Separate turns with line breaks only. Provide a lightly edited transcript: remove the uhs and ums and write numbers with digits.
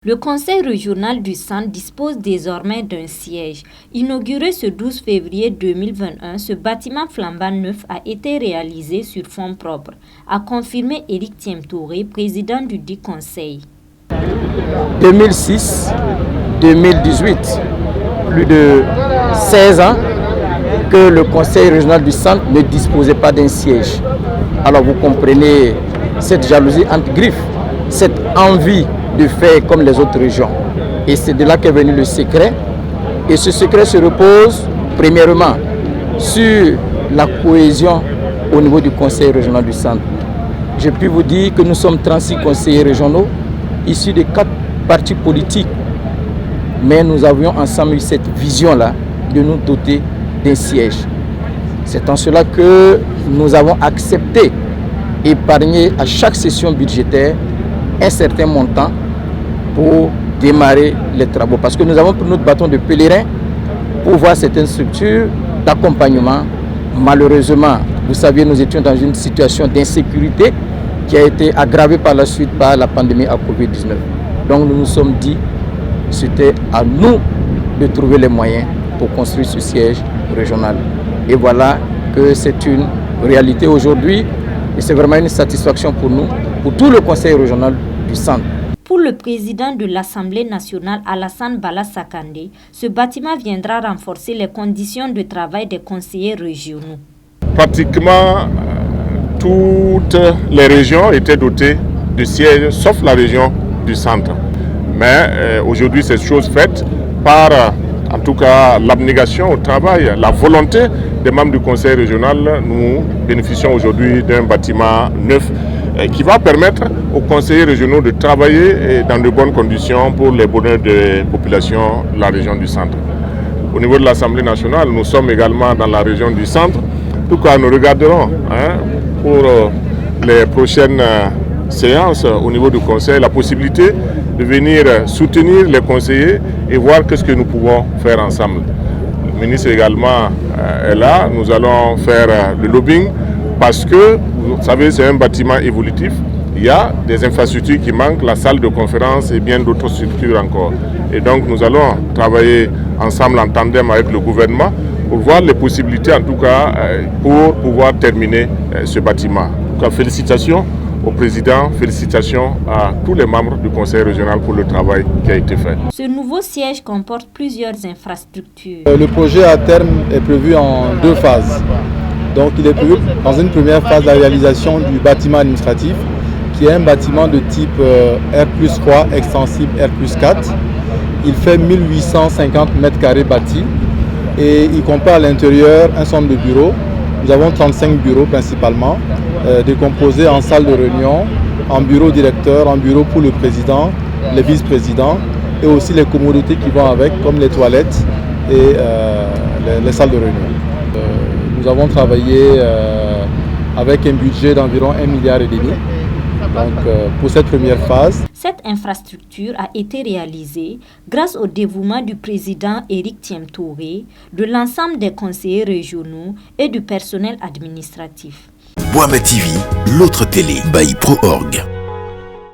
Le conseil régional du Centre dispose désormais d'un siège. Inauguré ce 12 février 2021, ce bâtiment flambant neuf a été réalisé sur fonds propres, a confirmé Éric Thiemtouré, président du dit conseil.
2006-2018, plus de 16 ans que le conseil régional du Centre ne disposait pas d'un siège. Alors vous comprenez cette jalousie entre griffes, cette envie de faire comme les autres régions. Et c'est de là qu'est venu le secret. Et ce secret se repose premièrement sur la cohésion au niveau du conseil régional du Centre. Je puis vous dire que nous sommes 36 conseillers régionaux issus de 4 partis politiques. Mais nous avions ensemble eu cette vision-là de nous doter d'un siège. C'est en cela que nous avons accepté d'épargner à chaque session budgétaire un certain montant pour démarrer les travaux. Parce que nous avons pris notre bâton de pèlerin pour voir certaines structures d'accompagnement. Malheureusement, vous savez, nous étions dans une situation d'insécurité qui a été aggravée par la suite par la pandémie à Covid-19. Donc nous nous sommes dit que c'était à nous de trouver les moyens pour construire ce siège régional. Et voilà que c'est une réalité aujourd'hui et c'est vraiment une satisfaction pour nous, pour tout le conseil régional du Centre.
Pour le président de l'Assemblée nationale, Alassane Bala Sakandé, ce bâtiment viendra renforcer les conditions de travail des conseillers régionaux.
Pratiquement toutes les régions étaient dotées de sièges, sauf la région du Centre. Mais aujourd'hui, c'est chose faite par, en tout cas, l'abnégation au travail, la volonté des membres du conseil régional. Nous bénéficions aujourd'hui d'un bâtiment neuf qui va permettre aux conseillers régionaux de travailler dans de bonnes conditions pour les bonheurs des populations de la région du Centre. Au niveau de l'Assemblée nationale, nous sommes également dans la région du Centre. En tout cas, nous regarderons pour les prochaines séances au niveau du conseil la possibilité de venir soutenir les conseillers et voir qu'est-ce que nous pouvons faire ensemble. Le ministre également est là. Nous allons faire le lobbying parce que, vous savez, c'est un bâtiment évolutif. Il y a des infrastructures qui manquent, la salle de conférence et bien d'autres structures encore. Et donc nous allons travailler ensemble en tandem avec le gouvernement pour voir les possibilités en tout cas pour pouvoir terminer ce bâtiment. En tout cas, félicitations au président, félicitations à tous les membres du conseil régional pour le travail qui a été fait.
Ce nouveau siège comporte plusieurs infrastructures.
Le projet à terme est prévu en 2 phases. Donc il est prévu dans une première phase la réalisation du bâtiment administratif qui est un bâtiment de type R+3 extensible R+4. Il fait 1850 m² bâtis et il comprend à l'intérieur un centre de bureaux. Nous avons 35 bureaux principalement, décomposés en salles de réunion, en bureau directeur, en bureau pour le président, les vice-présidents et aussi les commodités qui vont avec comme les toilettes et les salles de réunion. Nous avons travaillé avec un budget d'environ 1,5 milliard. Donc, pour cette première phase.
Cette infrastructure a été réalisée grâce au dévouement du président Éric Thiemtouré, de l'ensemble des conseillers régionaux et du personnel administratif.
Boama TV, l'autre télé by Pro Org.